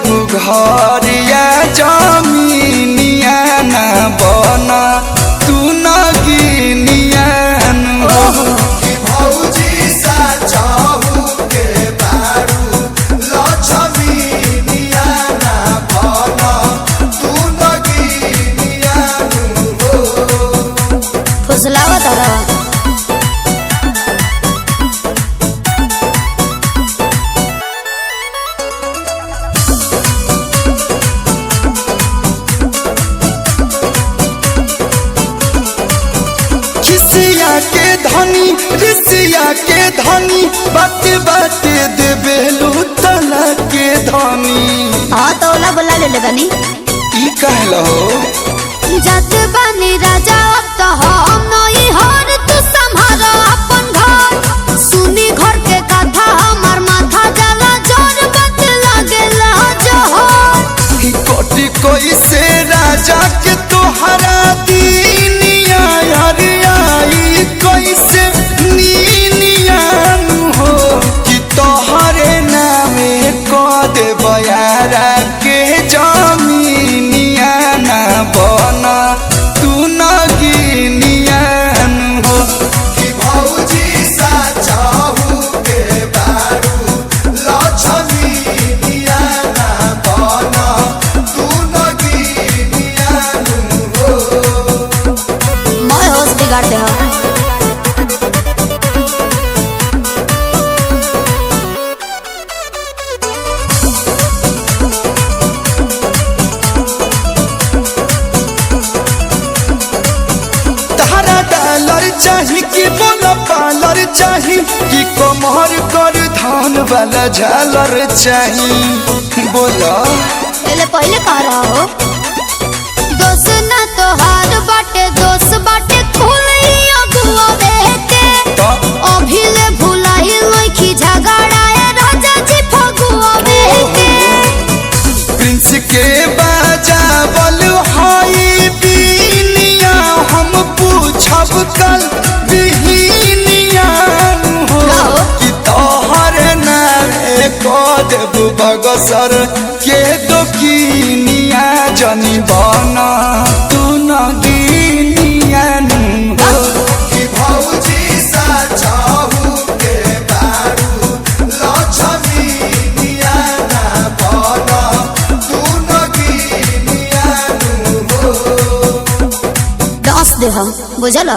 देबू घरिया जमीनिया ना बना तू न गिनियान कि भौजी सा चाहू के बारू लक्ष्मीनिया ना बना तू न गिनियान फुसलावा तारा ऋषिया के धनी बात बात देबेलू तना के धनी। हाँ तो ओला बोला ले बनी ई कहलो जात बानी राजा अब तो हम नई हर तू संभालो अपन घर सुनी घर के कथा हमर माथा जला जोर बत लागेला जोहर ही कोटि कोई से राजा के तोहरा दीनिया हरियाई कोई से नीनियान हो कि तोहरे नामे को दे बयारा के जमीनिया ना बना तू न गिनियान हो कि भौजी सा चाहू के बारू लक्ष्मीनिया ना बना तू न गिनियान मैं होश बिगाड़ दे हो चाही कि बोला पालर चाही कि कमर कर धान वाला झालर चाही बोला पहले पहले कह रहा हो दोस्त ना तो हार बाटे दोस्त बाटे खुलिया गुआ बेटे अभी ले भुलाई लखी झगड़ाए राजा जी फगुआ बेटे प्रिंस के बाजावल हाई बीनिया हम पूछब कल कि तोहरे नामे को देबू बगसर के दोकिनिया जनी बना तू न गिनियान हो कि भौजी सा चाहू के बारू लक्ष्मीनिया ना बना तू न गिनियान दस दे हम बुझल।